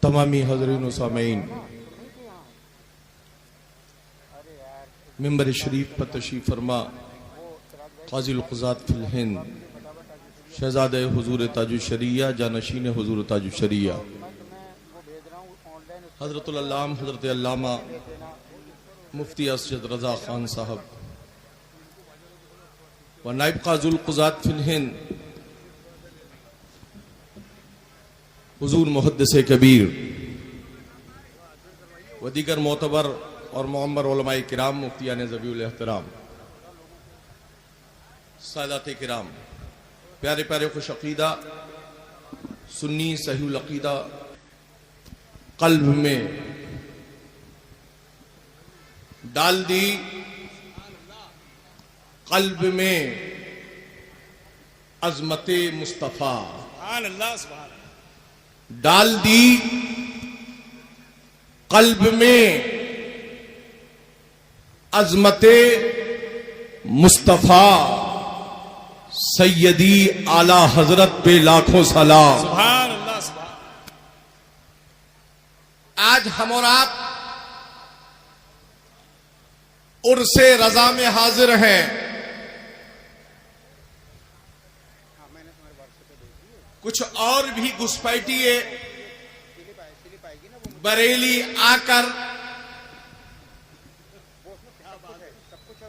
तमामी हज़रीन व सामीन, मिंबर शरीफ पर तशरीफ फरमा काज़िल क़ुज़ात फिल हिंद शहज़ादे हुज़ूर ताजुश शरिया जानशीन हुज़ूर ताजुश शरिया हज़रतुल अल्लाम हज़रत अल्लामा मुफ्ती असद रज़ा खान साहब व नाइब काज़िल क़ुज़ात फिल हिंद हुज़ूर मुहद्दिस कबीर व दीगर मोतबर और मोअम्मर उलमाए किराम मुफ्तियान ज़बीउल एहतराम सादात किराम, प्यारे प्यारे खुश अकीदा सुन्नी सहीउल अकीदा, कल्ब में डाल दी, कल्ब में अज़मते मुस्तफ़ा डाल दी, कल्ब में अज़मते मुस्तफ़ा सैयदी आला हजरत पे लाखों सलाम। सुभान अल्लाह, सुभान। आज हम और आप उर्से रजा में हाजिर हैं। कुछ और भी घुसपैठिए बरेली आकर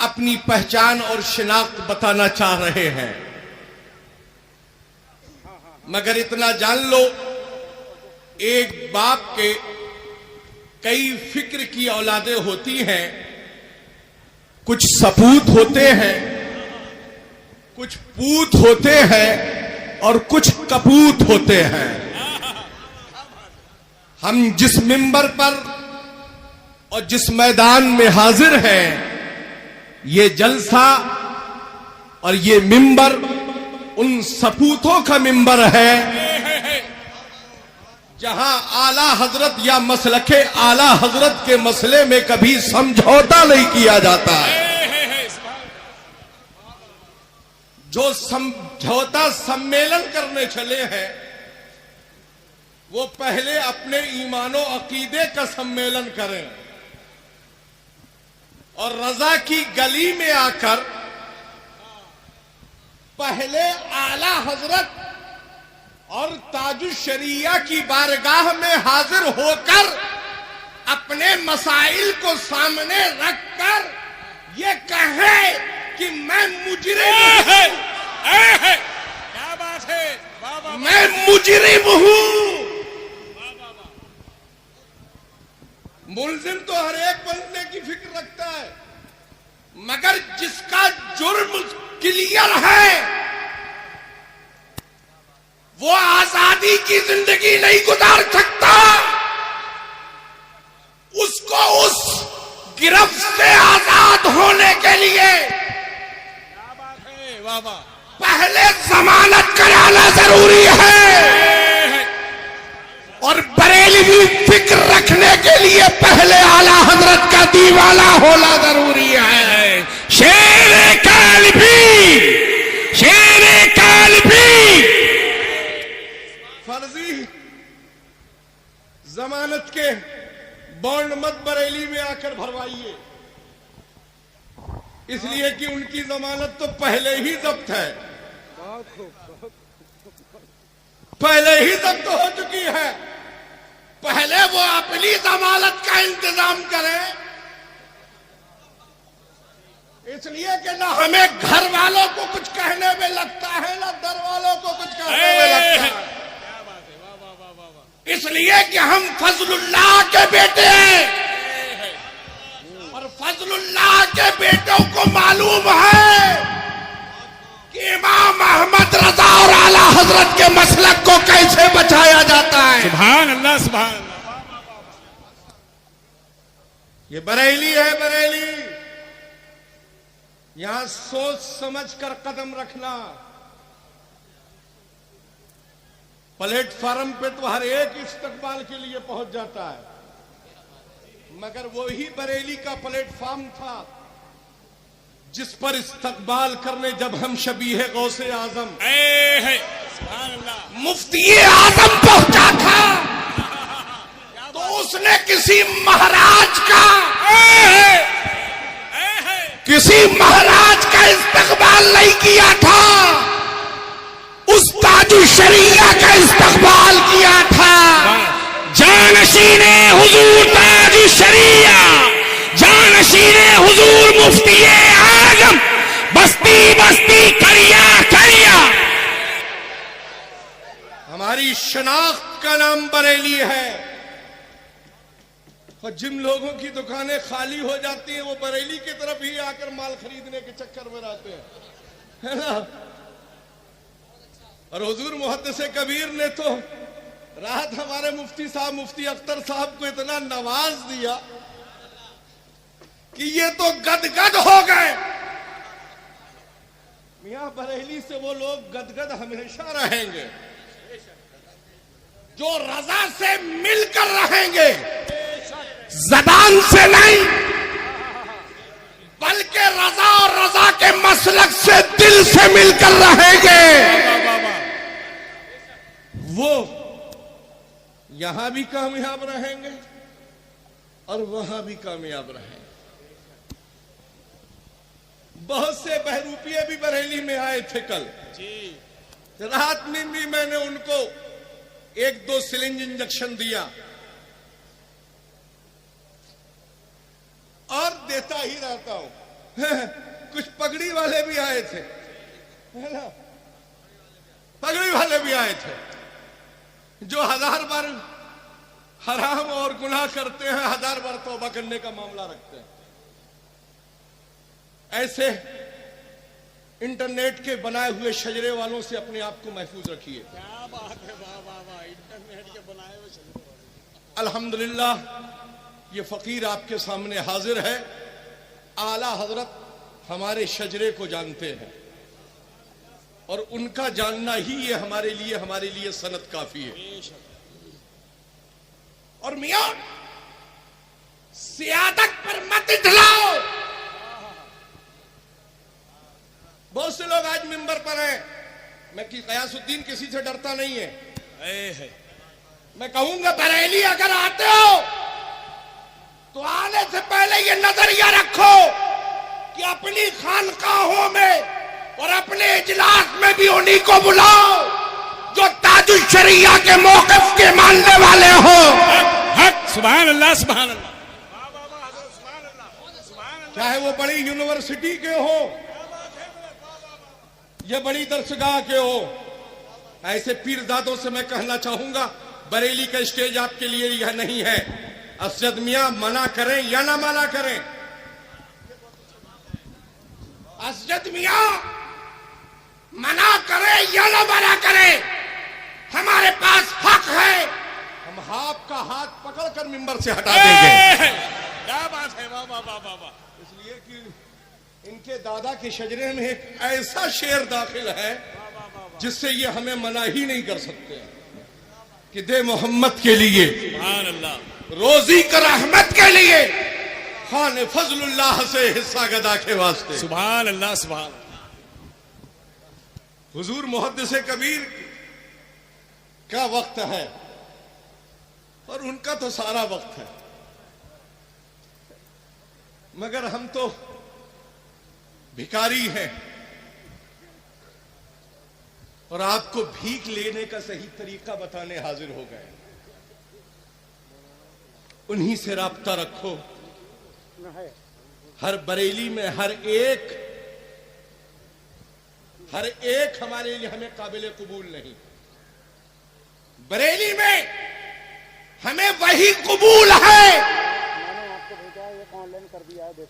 अपनी पहचान और शिनाख्त बताना चाह रहे हैं, मगर इतना जान लो, एक बाप के कई फिक्र की औलादें होती हैं। कुछ सपूत होते हैं, कुछ पूत होते हैं और कुछ कपूत होते हैं। हम जिस मिंबर पर और जिस मैदान में हाजिर हैं, ये जलसा और ये मिंबर उन सपूतों का मिंबर है जहां आला हजरत या मसलके आला हजरत के मसले में कभी समझौता नहीं किया जाता है। जो समझौता सम्मेलन करने चले हैं, वो पहले अपने ईमानो अकीदे का सम्मेलन करें और रजा की गली में आकर पहले आला हजरत और ताजुश शरिया की बारगाह में हाजिर होकर अपने मसाइल को सामने रखकर ये कहे कि मैं मुजरिम हूं। क्या बात है, मैं मुजरिम हूं। मुल्जिम तो हर एक बनने की फिक्र रखता है, मगर जिसका जुर्म क्लियर है वो आजादी की जिंदगी नहीं गुजार सकता। उसको उस गिरफ्त से आजाद होने के लिए पहले जमानत कराना जरूरी है और बरेलवी फिक्र रखने के लिए पहले आला हजरत का दीवाना होना जरूरी है। शेर कालबी, शेर कालबी। फर्जी जमानत के बॉन्ड मत बरेली में आकर भरवाइए, इसलिए कि उनकी जमानत तो पहले ही जब्त है, पहले ही जब्त हो चुकी है। पहले वो अपनी जमानत का इंतजाम करें, इसलिए कि ना हमें घर वालों को कुछ कहने में लगता है, ना दर वालों को कुछ कहने में लगता है। इसलिए कि हम फजलुल्लाह के बेटे हैं और फजलुल्लाह के बेटों को मालूम है कि इमाम अहमद रजा और आला हजरत के मसलक को कैसे बचाया जाता है। सुभान अल्लाह, सुभान अल्लाह। ये बरेली है, बरेली। यहां सोच समझ कर कदम रखना। प्लेटफार्म पे तो हर एक इस्तकबाल के लिए पहुंच जाता है, मगर वो ही बरेली का प्लेटफार्म था जिस पर इस्तकबाल करने जब हम शबीह गौसे आजम मुफ्ती आजम पहुंचा था, किसी महाराज का इस्तकबाल नहीं किया था, उस ताजुल शरिया का इस्तकबाल किया था। जानशीने हुजूर ताजुल शरिया, जानशीने हुजूर मुफ्ती आजम, बस्ती बस्ती करिया करिया। हमारी शनाख्त का नाम बरेली है, और जिन लोगों की दुकानें खाली हो जाती हैं वो बरेली की तरफ ही आकर माल खरीदने के चक्कर में रहते हैं, है ना। और हुजूर मुहद्दिस कबीर ने तो रात हमारे मुफ्ती साहब मुफ्ती अख्तर साहब को इतना नवाज दिया कि ये तो गदगद हो गए। मियां बरेली से वो लोग गदगद हमेशा रहेंगे जो रजा से मिलकर रहेंगे, ज़बान से नहीं बल्कि रजा और रजा के मसलक से दिल से मिलकर रहेंगे। वो यहां भी कामयाब रहेंगे और वहां भी कामयाब रहेंगे। बहुत से बहरूपिये भी बरेली में आए थे कल जी। रात में भी मैंने उनको 1-2 सिलिंज इंजेक्शन दिया और देता ही रहता हूं। कुछ पगड़ी वाले भी आए थे, है ना, पगड़ी वाले भी आए थे जो 1000 बार हराम और गुनाह करते हैं, 1000 बार तौबा करने का मामला रखते हैं। ऐसे इंटरनेट के बनाए हुए शजरे वालों से अपने आप को महफूज रखिए। क्या बात है, वाह वाह वाह, इंटरनेट के बनाए हुए शजरे। अल्हम्दुलिल्लाह ये फकीर आपके सामने हाजिर है। आला हजरत हमारे शजरे को जानते हैं और उनका जानना ही ये हमारे लिए सनद काफी है। और मियां सियादत पर मत इठलाओ। बहुत से लोग आज मिंबर पर हैं, मैं कि गयासुद्दीन किसी से डरता नहीं है। मैं कहूंगा बरेली अगर आते हो तो आने से पहले ये नजरिया रखो कि अपनी खानकाहों में और अपने इजलास में भी उन्हीं को बुलाओ जो ताजुल शरिया के मौक़िफ़ के मानने वाले हो। हक, सुभान अल्लाह, सुभान अल्लाह, चाहे वो बड़ी यूनिवर्सिटी के हो या बड़ी दरसगाह के हो। ऐसे पीरजादों से मैं कहना चाहूंगा, बरेली का स्टेज आपके लिए यह नहीं है। असद मियां मना करें या ना मना करें, असद मियां मना करें या ना मना करें, हमारे पास हक है। हम आपका हाथ पकड़कर मिंबर से हटा देंगे। क्या बात है, वाह वाह वाह वाह वाह। इसलिए कि इनके दादा के शजरे में एक ऐसा शेर दाखिल है जिससे ये हमें मना ही नहीं कर सकते कि दे मोहम्मद के लिए, सुभान अल्लाह, रोजी कर रहमत के लिए, खान फजलुल्लाह से हिस्सा गदा के वास्ते। सुभान अल्लाह, सुभान। हुजूर मुहद्दिस कबीर का वक्त है और उनका तो सारा वक्त है, मगर हम तो भिखारी हैं और आपको भीख लेने का सही तरीका बताने हाजिर हो गए। उन्हीं से राब्ता रखो। हर बरेली में हर एक हमारे लिए हमें काबिल कबूल नहीं। बरेली में हमें वही कबूल है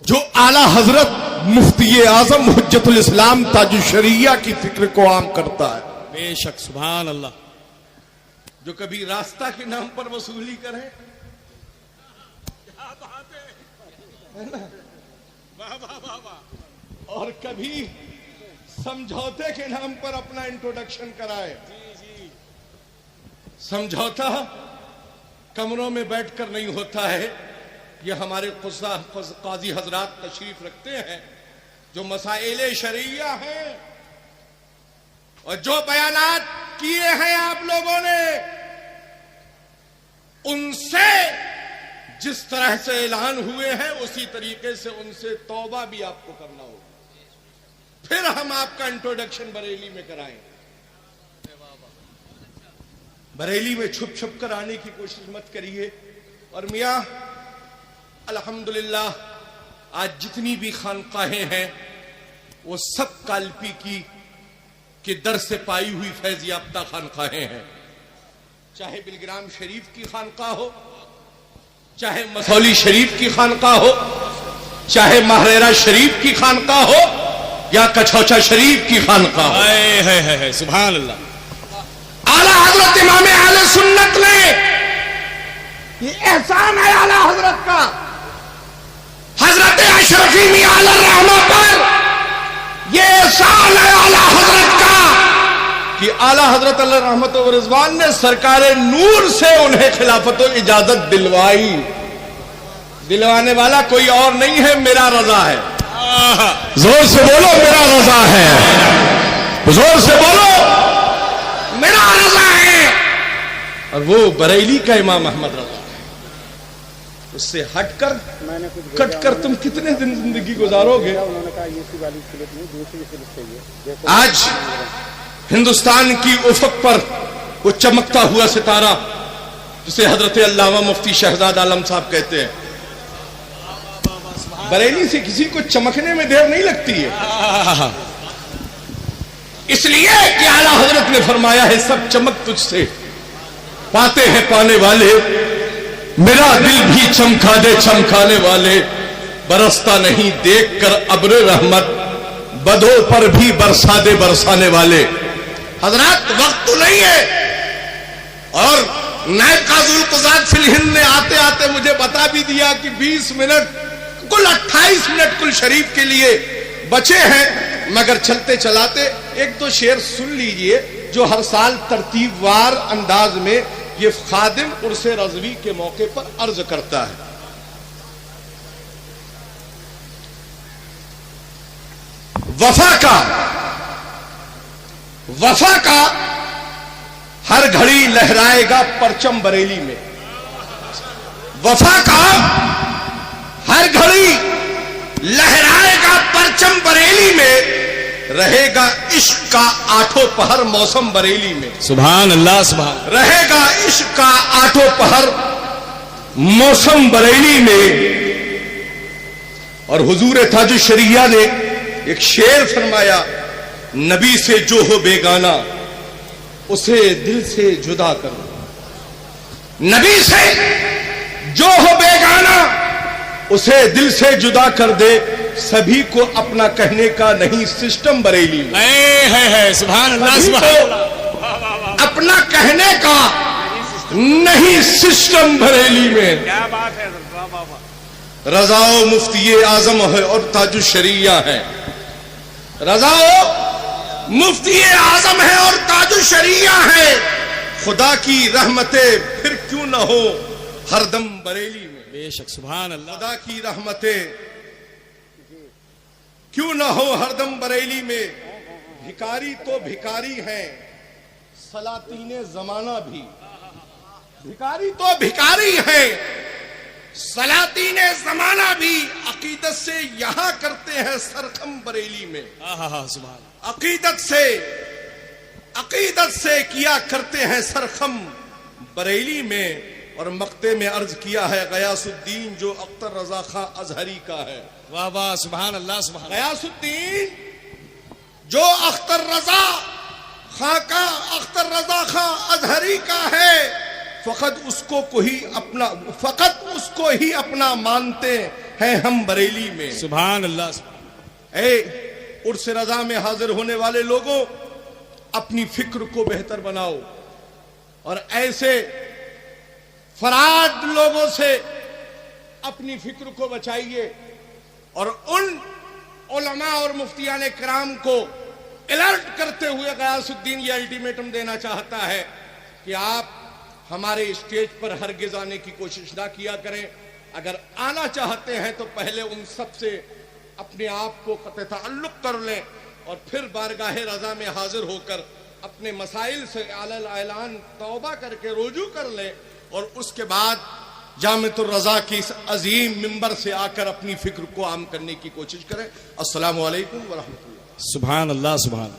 जो आला हजरत मुफ्ती आजम हुज्जतुल इस्लाम ताजुल शरिया की फिक्र को आम करता है। बेशक, सुभान अल्लाह। जो कभी रास्ता के नाम पर वसूली करे, है ना, वाह वाह वाह वाह, और कभी समझौते के नाम पर अपना इंट्रोडक्शन कराए। जी जी। समझौता कमरों में बैठकर नहीं होता है। ये हमारे काजी हजरात तशरीफ रखते हैं जो मसाइल शरिया हैं और जो बयानात किए हैं आप लोगों ने, उनसे जिस तरह से ऐलान हुए हैं उसी तरीके से उनसे तौबा भी आपको करना होगा। फिर हम आपका इंट्रोडक्शन बरेली में कराएं। बरेली में छुप छुप कर आने की कोशिश मत करिए। और मियां अल्हम्दुलिल्लाह आज जितनी भी खानकाहें हैं वो सब काल्पी की दर से पाई हुई फैज याफ्ता खानकाहें हैं। चाहे बिलग्राम शरीफ की खानका हो, चाहे मसौली शरीफ की खानका हो, चाहे महरेरा शरीफ की खानका हो, या कछौचा शरीफ की खानका हो। है सुभान अल्लाह। आला हजरत इमाम आले सुन्नत ने, ये एहसान है आला हजरत का, हजरत अशरफी मियां आला रहमा पर ये एहसान है आला हजरत का कि आला हजरत अल्लाह रहमत व रिजवान ने सरकार नूर से उन्हें खिलाफत व इजाजत दिलवाई। दिलवाने वाला कोई और नहीं है, मेरा रजा है। जोर से बोलो मेरा रजा है, जोर से बोलो मेरा रजा है। और वो बरेली का इमाम अहमद रजा है। उससे हटकर कटकर तुम कितने दिन जिंदगी गुजारोगे। उन्होंने कहा ये वाली स्लिप नहीं, दूसरी स्लिप चाहिए। आज हिंदुस्तान की उफक पर वो चमकता हुआ सितारा जिसे हजरत अल्लामा मुफ्ती शहजाद आलम साहब कहते हैं, बरेली से किसी को चमकने में देर नहीं लगती है। इसलिए कि आला हजरत ने फरमाया है सब चमक तुझसे पाते हैं पाने वाले, मेरा दिल भी चमका दे चमकाने वाले, बरसता नहीं देख कर अब्र रहमत, बदों पर भी बरसा दे बरसाने वाले। हजरत वक्त तो नहीं है। और नायब काजुल कुजात फिल हिंद ने आते आते मुझे बता भी दिया कि 20 मिनट, कुल 28 मिनट कुल शरीफ के लिए बचे हैं, मगर चलते चलाते एक दो शेर सुन लीजिए जो हर साल तरतीबवार अंदाज में ये खादिम उर्से रज़वी के मौके पर अर्ज करता है। वफा का हर घड़ी लहराएगा परचम बरेली में। वफा का हर घड़ी लहराएगा परचम बरेली में, रहेगा इश्क का आठों पहर मौसम बरेली में। सुभान अल्लाह सुभान। रहेगा इश्क का आठों पहर मौसम बरेली में। और हुजूर ताजुश शरिया ने एक शेर फरमाया, नबी से जो हो बेगाना उसे दिल से जुदा करो। नबी से जो हो बेगाना उसे दिल से जुदा कर दे, सभी को अपना कहने का नहीं सिस्टम बरेली में। है सुभान अल्लाह सुभान। अपना कहने का नहीं सिस्टम बरेली में। क्या बात है। रजाओ मुफ्ती आजम है और ताजुश शरिया है। रजाओ मुफ्ती आजम है और ताजुश शरिया है। खुदा की रहमतें फिर क्यों न हो हरदम बरेली में। बेशक सुभान अल्लाह। खुदा की रहमतें क्यों न हो हरदम बरेली में। भिकारी तो भिकारी हैं, सलातीने जमाना भी। भिकारी तो भिकारी हैं, सलातीने जमाना भी। अकीदत से यहां करते हैं सरखम बरेली में। सुभान। अकीदत से किया करते हैं सरखम बरेली में। और मक्ते में अर्ज किया है गयासुद्दीन जो अख्तर रजा खां अजहरी का है। वाह वाह सुभान अल्लाह सुभान। गयासुद्दीन जो अख्तर रजा खां अजहरी का है, फकत उसको ही अपना मानते हैं हम बरेली में। सुभान अल्लाह। उर्स रजा में हाजिर होने वाले लोगों, अपनी फिक्र को बेहतर बनाओ और ऐसे फराड लोगों से अपनी फिक्र को बचाइए। और उन उलमा और मुफ्तियान किराम को अलर्ट करते हुए गयासुद्दीन ये अल्टीमेटम देना चाहता है कि आप हमारे स्टेज पर हरगिज आने की कोशिश ना किया करें। अगर आना चाहते हैं तो पहले उन सब से अपने आप को कतई ताल्लुक कर लें और फिर बारगाह रजा में हाजिर होकर अपने मसाइल से अलल ऐलान तौबा करके रुजू कर लें। और उसके बाद जामिअतुर रज़ा की इस अजीम मिंबर से आकर अपनी फिक्र को आम करने की कोशिश करें। अस्सलामु अलैकुम व रहमतुल्लाह। सुभान अल्लाह सुभान।